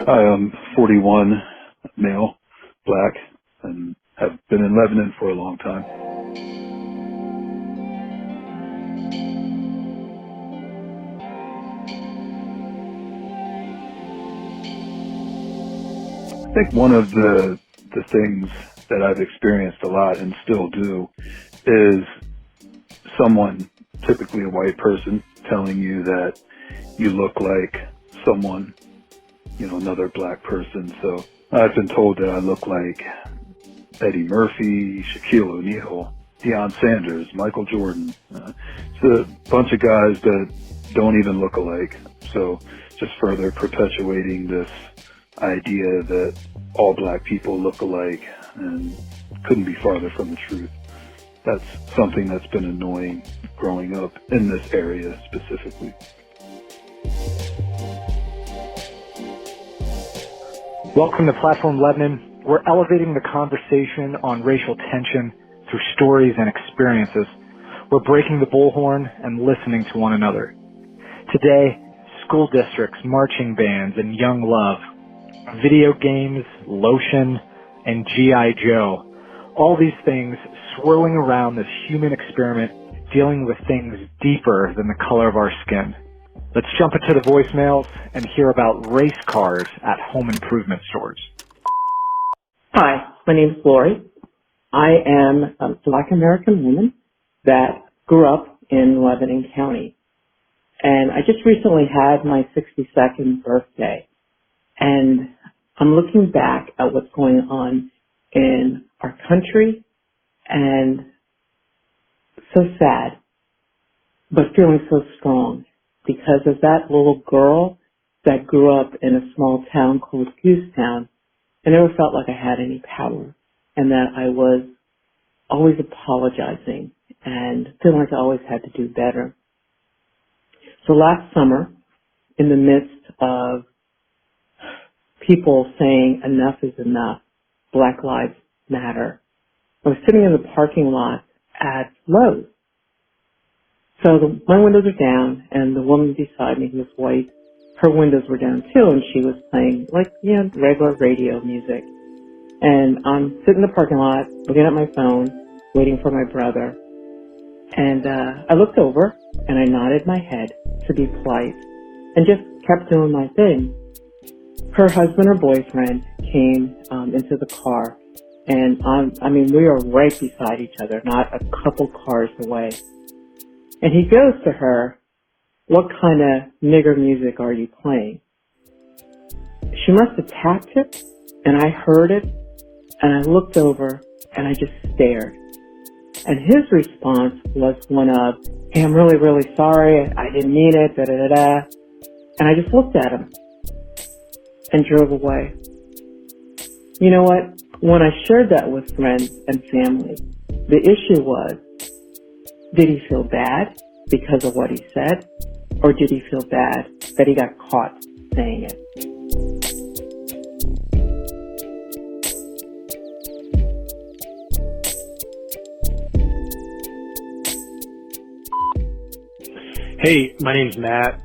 Hi, I'm 41, male, black, and have been in Lebanon for a long time. I think one of the things that I've experienced a lot and still do is someone, typically a white person, telling you that you look like someone, another black person. So I've been told that I look like Eddie Murphy, Shaquille O'Neal, Deion Sanders, Michael Jordan. It's a bunch of guys that don't even look alike. So just further perpetuating this idea that all black people look alike and couldn't be farther from the truth. That's something that's been annoying growing up in this area specifically. Welcome to Platform Lebanon. We're elevating the conversation on racial tension through stories and experiences. We're breaking the bullhorn and listening to one another. Today, school districts, marching bands, and young love, video games, Lotion, and G.I. Joe. All these things swirling around this human experiment dealing with things deeper than the color of our skin. Let's jump into the voicemails and hear about race cars at home improvement stores. Hi, my name is Lori. I am a Black American woman that grew up in Lebanon County. And I just recently had my 62nd birthday. And I'm looking back at what's going on in our country and so sad, but feeling so strong because of that little girl that grew up in a small town called Goosetown. I never felt like I had any power and that I was always apologizing and feeling like I always had to do better. So last summer, in the midst of people saying enough is enough, Black Lives Matter, I was sitting in the parking lot at Lowe's. So my windows are down, and the woman beside me, who was white, her windows were down too, and she was playing regular radio music. And I'm sitting in the parking lot, looking at my phone, waiting for my brother. And I looked over, and I nodded my head to be polite, and just kept doing my thing. Her husband or boyfriend came into the car, and we were right beside each other, not a couple cars away. And he goes to her, "What kind of nigger music are you playing?" She must have tapped it, and I heard it, and I looked over, and I just stared. And his response was one of, "Hey, I'm really, really sorry. I didn't mean it, da-da-da-da." And I just looked at him and drove away. You know what? When I shared that with friends and family, the issue was, did he feel bad because of what he said? Or did he feel bad that he got caught saying it? Hey, my name's Matt.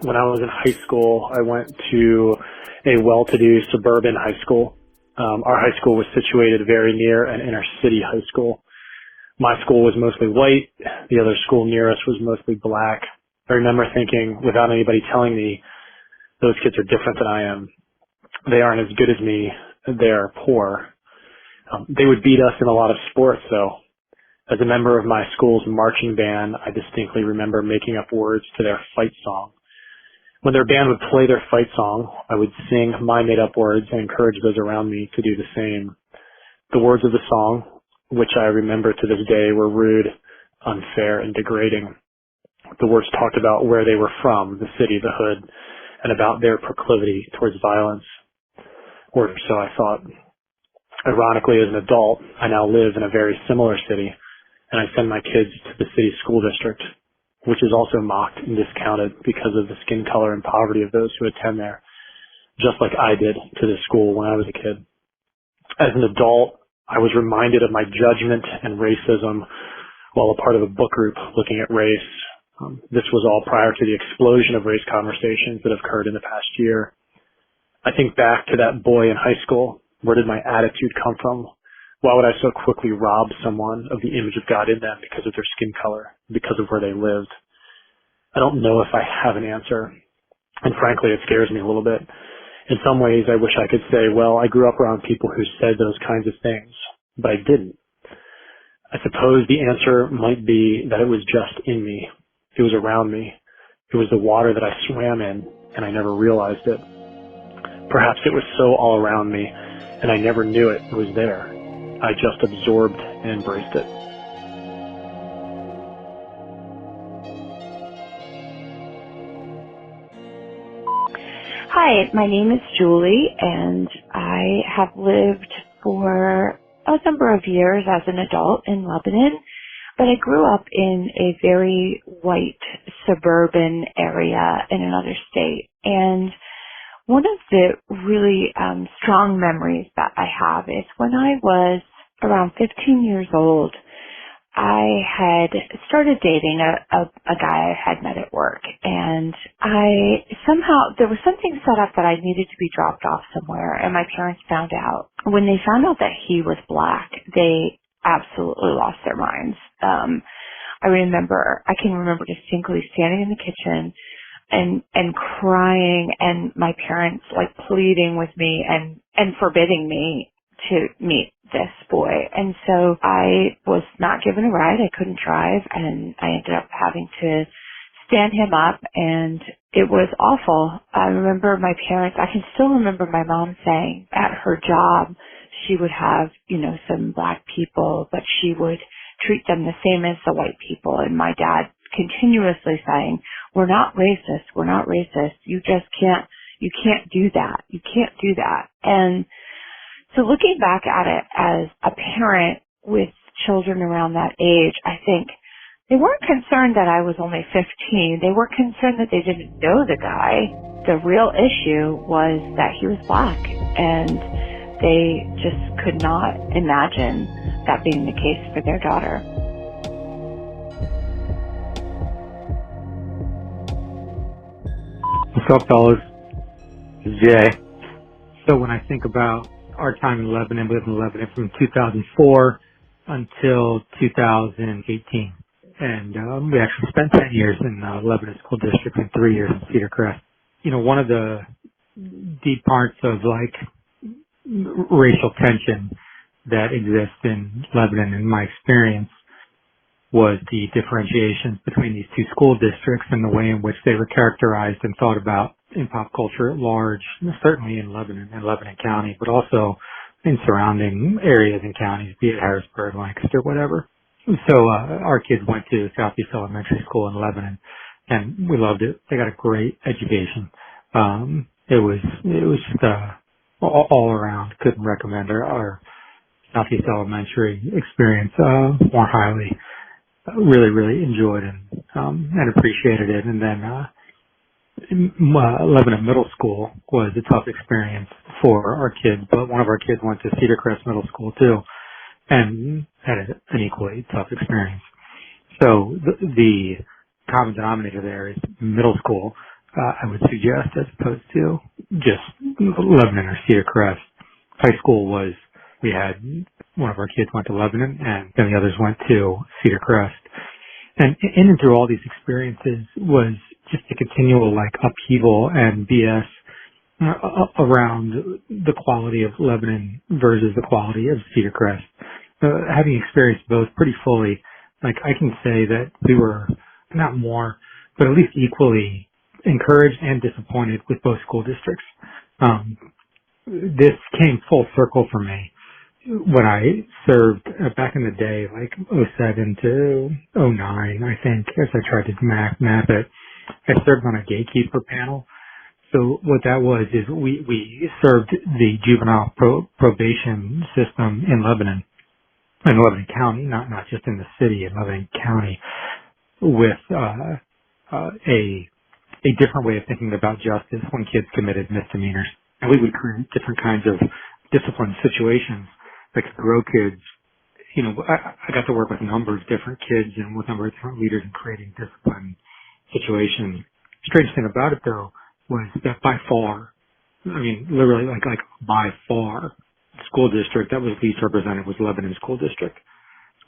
When I was in high school, I went to a well-to-do suburban high school. Our high school was situated very near an inner-city high school. My school was mostly white. The other school near us was mostly black. I remember thinking, without anybody telling me, those kids are different than I am. They aren't as good as me. They're poor. They would beat us in a lot of sports, though. As a member of my school's marching band, I distinctly remember making up words to their fight song. When their band would play their fight song, I would sing my made-up words and encourage those around me to do the same. The words of the song, which I remember to this day, were rude, unfair, and degrading. The words talked about where they were from, the city, the hood, and about their proclivity towards violence. Or so I thought. Ironically, as an adult, I now live in a very similar city, and I send my kids to the city school district, which is also mocked and discounted because of the skin color and poverty of those who attend there, just like I did to this school when I was a kid. As an adult, I was reminded of my judgment and racism while a part of a book group looking at race. This was all prior to the explosion of race conversations that have occurred in the past year. I think back to that boy in high school. Where did my attitude come from? Why would I so quickly rob someone of the image of God in them because of their skin color, because of where they lived? I don't know if I have an answer. And frankly, it scares me a little bit. In some ways, I wish I could say, well, I grew up around people who said those kinds of things, but I didn't. I suppose the answer might be that it was just in me. It was around me. It was the water that I swam in, and I never realized it. Perhaps it was so all around me, and I never knew it was there. I just absorbed and embraced it. Hi, my name is Julie, and I have lived for a number of years as an adult in Lebanon, but I grew up in a very white suburban area in another state. And one of the really strong memories that I have is when I was around 15 years old, I had started dating a guy I had met at work, and there was something set up that I needed to be dropped off somewhere, and my parents found out. When they found out that he was black, they absolutely lost their minds. I can remember distinctly standing in the kitchen and crying, and my parents like pleading with me and forbidding me to meet this boy. And so I was not given a ride. I couldn't drive, and I ended up having to stand him up, and it was awful. I remember my parents, I can still remember my mom saying at her job she would have, some black people, but she would treat them the same as the white people. And my dad continuously saying, we're not racist. You can't do that. You can't do that. And so looking back at it as a parent with children around that age, I think they weren't concerned that I was only 15. They were concerned that they didn't know the guy. The real issue was that he was black, and they just could not imagine that being the case for their daughter. What's up, fellas? This is Jay. So when I think about our time in Lebanon, we lived in Lebanon from 2004 until 2018. And we actually spent 10 years in Lebanon School District and 3 years in Cedar Crest. One of the deep parts of racial tension that exists in Lebanon, in my experience, was the differentiations between these two school districts and the way in which they were characterized and thought about in pop culture at large, certainly in Lebanon and Lebanon County, but also in surrounding areas and counties, be it Harrisburg, Lancaster, whatever. So our kids went to Southeast Elementary School in Lebanon, and we loved it. They got a great education. It was just all around. Couldn't recommend our Southeast Elementary experience more highly. Really enjoyed and appreciated it. And then Lebanon Middle School was a tough experience for our kids, but one of our kids went to Cedar Crest Middle School too, and had an equally tough experience. So the common denominator there is middle school, I would suggest, as opposed to just Lebanon or Cedar Crest. High school we had one of our kids went to Lebanon, and then the others went to Cedar Crest. And in and through all these experiences was just a continual upheaval and BS around the quality of Lebanon versus the quality of Cedar Crest. Having experienced both pretty fully, I can say that we were not more, but at least equally encouraged and disappointed with both school districts. This came full circle for me when I served back in the day, 07 to 09, I think, as I tried to map it. I served on a gatekeeper panel. So what that was is we served the juvenile probation system in Lebanon County, not just in the city, in Lebanon County, with a different way of thinking about justice when kids committed misdemeanors. And we would create different kinds of discipline situations that could grow kids. I got to work with a number of different kids and with a number of different leaders in creating discipline situations. Strange thing about it, though, was that by far literally like by far, the school district that was least represented was Lebanon School District.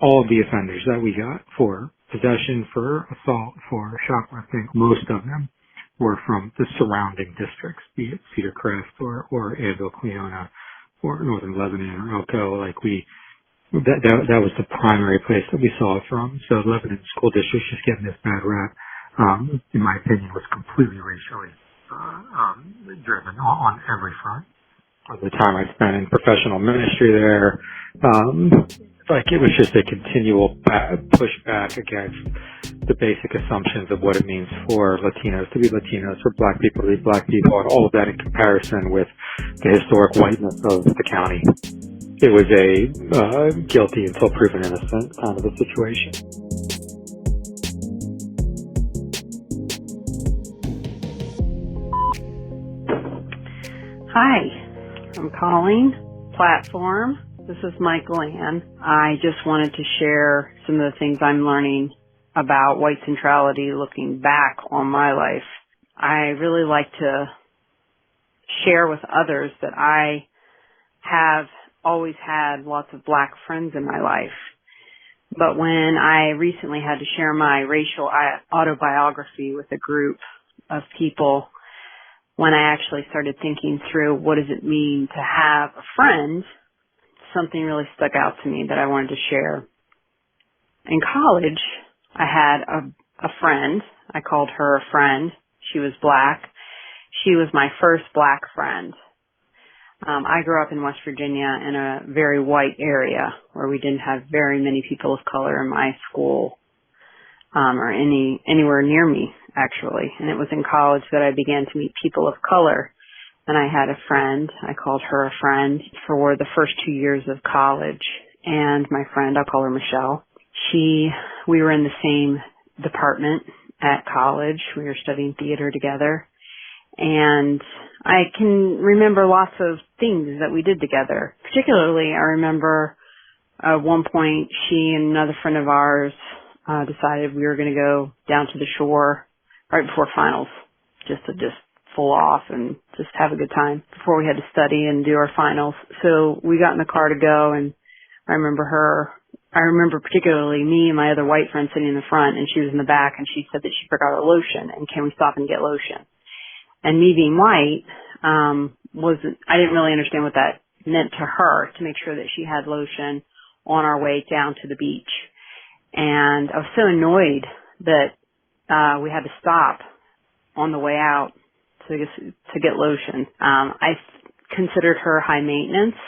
All of the offenders that we got for possession, for assault, for shoplifting, most of them were from the surrounding districts, be it Cedar Crest or Annville, Cleona, or Northern Lebanon or Elko. That was the primary place that we saw it from. So Lebanon School District just getting this bad rap, in my opinion, was completely racially driven on every front. The time I spent in professional ministry there, it was just a continual pushback against the basic assumptions of what it means for Latinos to be Latinos, for Black people to be Black people, and all of that in comparison with the historic whiteness of the county. It was a guilty until proven innocent kind of a situation. Hi, I'm calling Platform. This is Michael Ann. I just wanted to share some of the things I'm learning about white centrality looking back on my life. I really like to share with others that I have always had lots of Black friends in my life. But when I recently had to share my racial autobiography with a group of people, when I actually started thinking through what does it mean to have a friend, something really stuck out to me that I wanted to share. In college, I had a friend. I called her a friend. She was Black. She was my first Black friend. I grew up in West Virginia in a very white area where we didn't have very many people of color in my school, or anywhere near me, actually. And it was in college that I began to meet people of color. And I had a friend. I called her a friend for the first 2 years of college. And my friend, I'll call her Michelle. We were in the same department at college. We were studying theater together. And I can remember lots of things that we did together. Particularly, I remember at one point she and another friend of ours decided we were going to go down to the shore right before finals, just to full off and just have a good time before we had to study and do our finals. So we got in the car to go, and I remember particularly me and my other white friend sitting in the front, and she was in the back, and she said that she forgot her lotion, and can we stop and get lotion? And me being white, I didn't really understand what that meant to her, to make sure that she had lotion on our way down to the beach. And I was so annoyed that we had to stop on the way out to get lotion. I considered her high maintenance,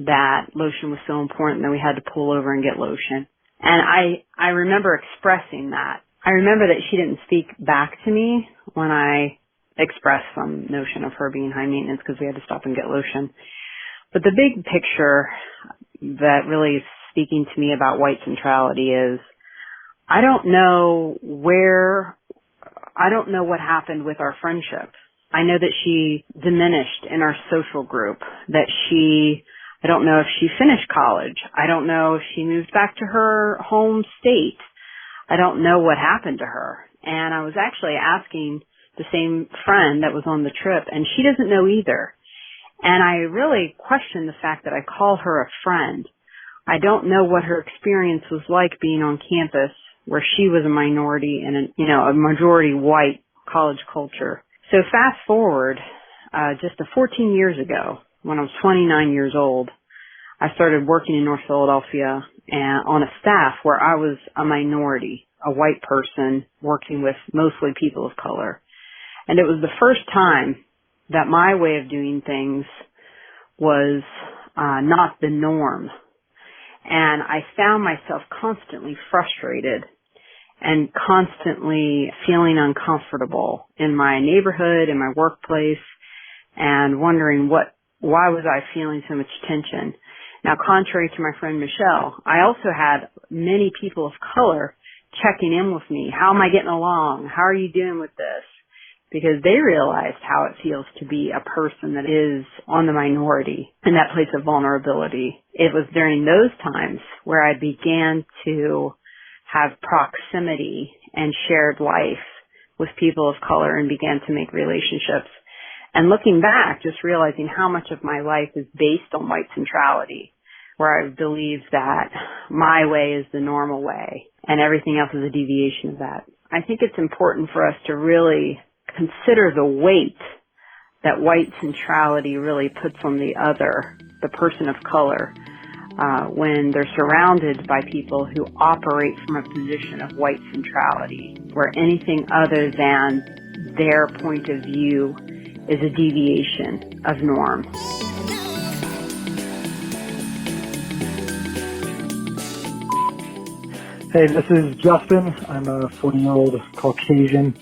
that lotion was so important that we had to pull over and get lotion. And I remember expressing that. I remember that she didn't speak back to me when I expressed some notion of her being high maintenance because we had to stop and get lotion. But the big picture that really is speaking to me about white centrality is I don't know what happened with our friendship. I know that she diminished in our social group, that I don't know if she finished college. I don't know if she moved back to her home state. I don't know what happened to her. And I was actually asking the same friend that was on the trip, and she doesn't know either. And I really question the fact that I call her a friend. I don't know what her experience was like being on campus where she was a minority in a majority white college culture. So fast forward, just 14 years ago, when I was 29 years old, I started working in North Philadelphia and on a staff where I was a minority, a white person working with mostly people of color. And it was the first time that my way of doing things was not the norm. And I found myself constantly frustrated and constantly feeling uncomfortable in my neighborhood, in my workplace, and wondering why was I feeling so much tension. Now, contrary to my friend Michelle, I also had many people of color checking in with me. How am I getting along? How are you doing with this? Because they realized how it feels to be a person that is on the minority in that place of vulnerability. It was during those times where I began to have proximity and shared life with people of color and began to make relationships. And looking back, just realizing how much of my life is based on white centrality, where I believe that my way is the normal way and everything else is a deviation of that. I think it's important for us to really consider the weight that white centrality really puts on the other, the person of color, when they're surrounded by people who operate from a position of white centrality, where anything other than their point of view is a deviation of norm. Hey, this is Justin. I'm a 40-year-old Caucasian.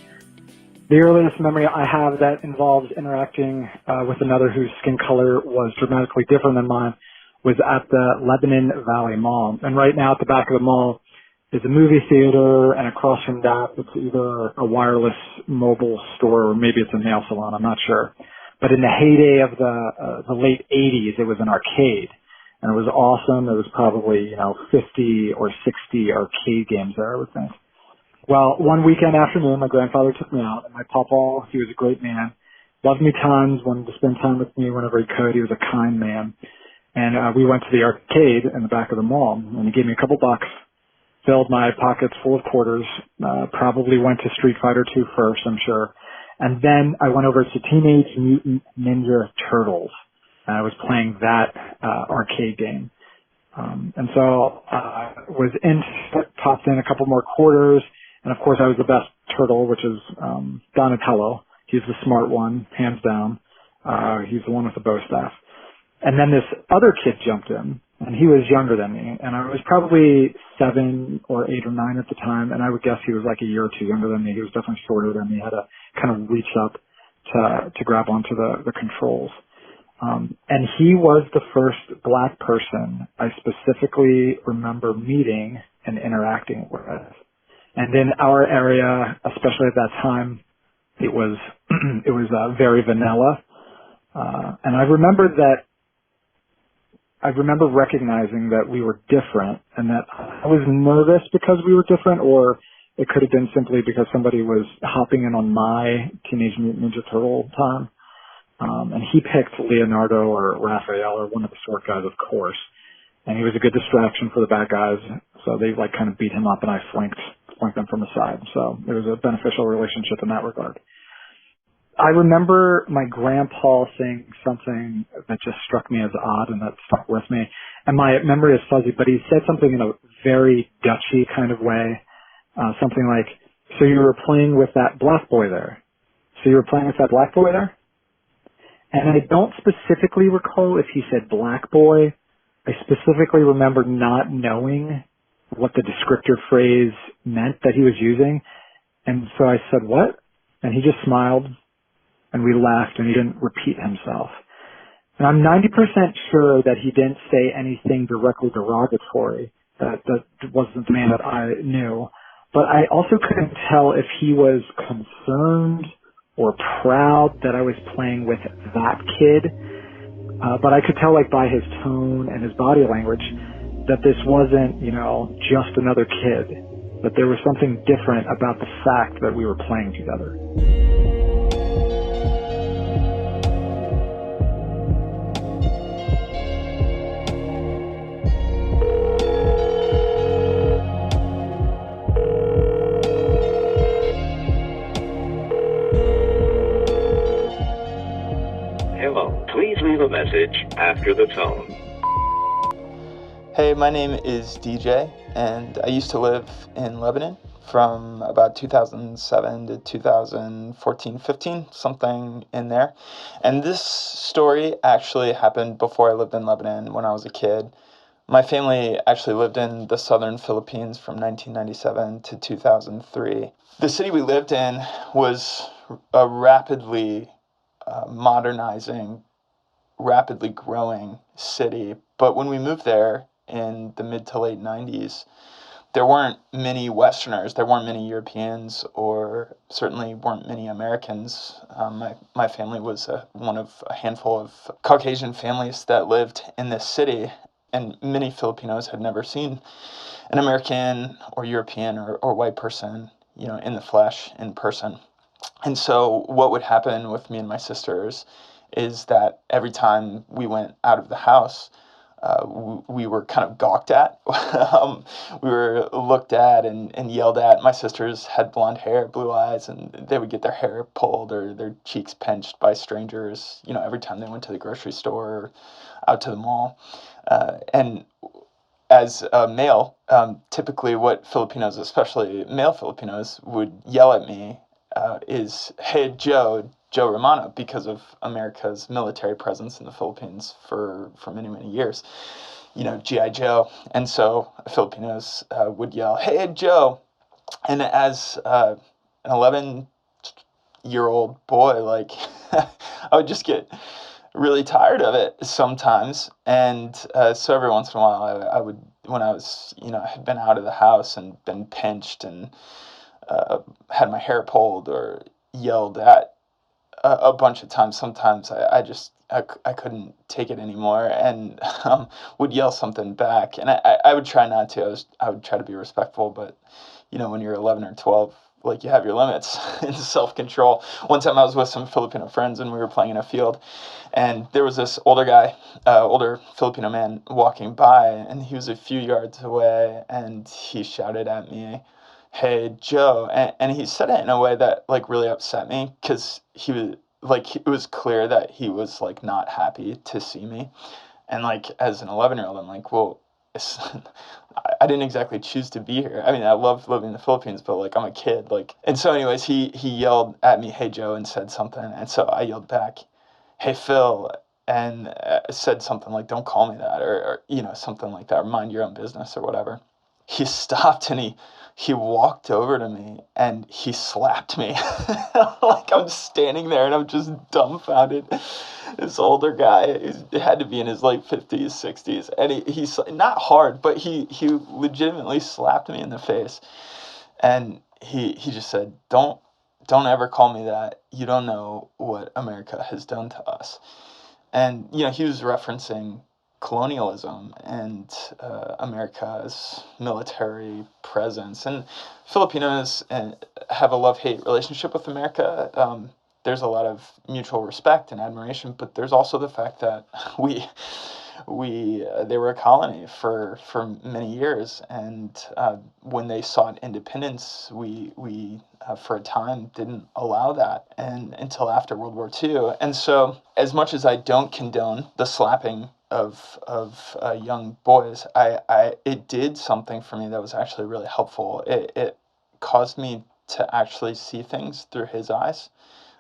The earliest memory I have that involves interacting with another whose skin color was dramatically different than mine was at the Lebanon Valley Mall. And right now at the back of the mall is a movie theater, and across from that it's either a wireless mobile store or maybe it's a nail salon, I'm not sure. But in the heyday of the late 80s, it was an arcade. And it was awesome. There was probably, 50 or 60 arcade games there, I would think. Well, one weekend afternoon, my grandfather took me out, and my papa, he was a great man, loved me tons, wanted to spend time with me whenever he could. He was a kind man. And we went to the arcade in the back of the mall, and he gave me a couple bucks, filled my pockets full of quarters, probably went to Street Fighter 2 first, I'm sure. And then I went over to Teenage Mutant Ninja Turtles. And I was playing that arcade game. And so I was popped in a couple more quarters, and of course I was the best turtle, which is Donatello. He's the smart one, hands down. He's the one with the bow staff. And then this other kid jumped in, and he was younger than me, and I was probably 7 or 8 or 9 at the time, and I would guess he was like a year or two younger than me. He was definitely shorter than me. Had to kind of reach up to grab onto the controls. And he was the first black person I specifically remember meeting and interacting with. And in our area, especially at that time, it was very vanilla. And I remember recognizing that we were different and that I was nervous because we were different, or it could have been simply because somebody was hopping in on my Teenage Mutant Ninja Turtle time. And he picked Leonardo or Raphael or one of the sword guys, of course. And he was a good distraction for the bad guys. So they kind of beat him up, and I flanked them from the side. So it was a beneficial relationship in that regard. I remember my grandpa saying something that just struck me as odd and that stuck with me. And my memory is fuzzy, but he said something in a very Dutchy kind of way. Something like, so you were playing with that black boy there? So you were playing with that black boy there? And I don't specifically recall if he said black boy. I specifically remember not knowing what the descriptor phrase meant that he was using. And so I said, what? And he just smiled, and we laughed, and he didn't repeat himself. And I'm 90% sure that he didn't say anything directly derogatory. That wasn't the man that I knew. But I also couldn't tell if he was concerned or proud that I was playing with that kid. But I could tell by his tone and his body language that this wasn't, just another kid. That there was something different about the fact that we were playing together. Please leave a message after the tone. Hey, my name is DJ, and I used to live in Lebanon from about 2007 to 2014-15, something in there. And this story actually happened before I lived in Lebanon when I was a kid. My family actually lived in the southern Philippines from 1997 to 2003. The city we lived in was a rapidly modernizing, rapidly growing city. But when we moved there in the mid to late 90s, there weren't many Westerners, there weren't many Europeans, or certainly weren't many Americans. My family was one of a handful of Caucasian families that lived in this city, and many Filipinos had never seen an American or European or white person, in the flesh, in person. And so what would happen with me and my sisters is that every time we went out of the house, we were kind of gawked at. We were looked at and yelled at. My sisters had blonde hair, blue eyes, and they would get their hair pulled or their cheeks pinched by strangers, every time they went to the grocery store or out to the mall. And as a male, typically what Filipinos, especially male Filipinos, would yell at me is, "Hey, Joe Romano," because of America's military presence in the Philippines for many, many years. G.I. Joe. And so Filipinos would yell, "Hey, Joe." And as an 11-year-old boy, like, I would just get really tired of it sometimes. And so every once in a while, I would, when I was, had been out of the house and been pinched and had my hair pulled or yelled at a bunch of times, sometimes I couldn't take it anymore and would yell something back. And I would try not to. I would try to be respectful, but when you're 11 or 12, like, you have your limits and self-control. One time I was with some Filipino friends and we were playing in a field, and there was this older Filipino man walking by, and he was a few yards away, and he shouted at me, "Hey, Joe," and he said it in a way that, like, really upset me, because he was like, it was clear that he was, like, not happy to see me. And, like, as an 11-year-old, I'm like, well, I didn't exactly choose to be here. I mean, I love living in the Philippines, but, like, I'm a kid, like. And so anyways, he yelled at me, "Hey, Joe," and said something, and so I yelled back, "Hey, Phil," and said something like, "Don't call me that," or something like that, or "Mind your own business," or whatever. He stopped and he walked over to me and he slapped me. Like, I'm standing there and I'm just dumbfounded. This older guy, he had to be in his late 50s, 60s, and he's not hard, but he legitimately slapped me in the face. And he just said, don't ever call me that. You don't know what America has done to us." And he was referencing colonialism and America's military presence. And Filipinos have a love-hate relationship with America. There's a lot of mutual respect and admiration, but there's also the fact that they were a colony for many years, and when they sought independence, we for a time didn't allow that, and until after World War II. And so, as much as I don't condone the slapping of young boys, it did something for me that was actually really helpful. It caused me to actually see things through his eyes.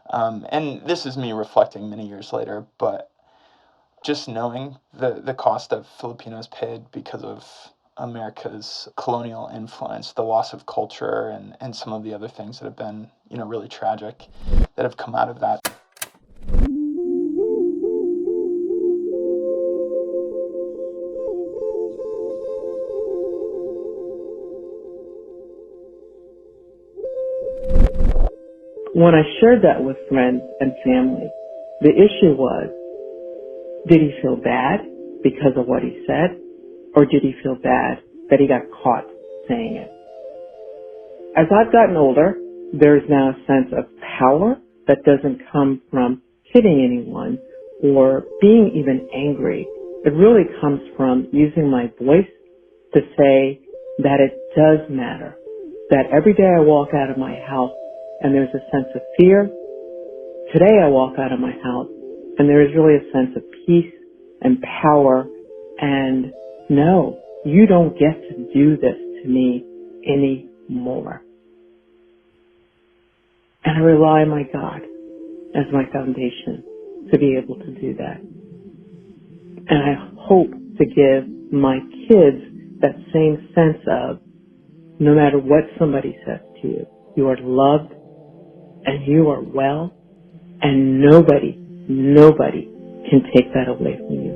And this is me reflecting many years later, but just knowing the cost that Filipinos paid because of America's colonial influence, the loss of culture, and some of the other things that have been, really tragic that have come out of that. When I shared that with friends and family, the issue was, did he feel bad because of what he said, or did he feel bad that he got caught saying it? As I've gotten older, there is now a sense of power that doesn't come from hitting anyone or being even angry. It really comes from using my voice to say that it does matter, that every day I walk out of my house and there's a sense of fear. Today I walk out of my house and there is really a sense of peace and power, and no, you don't get to do this to me anymore. And I rely on my God as my foundation to be able to do that. And I hope to give my kids that same sense of, no matter what somebody says to you, you are loved and you are well, and nobody can take that away from you.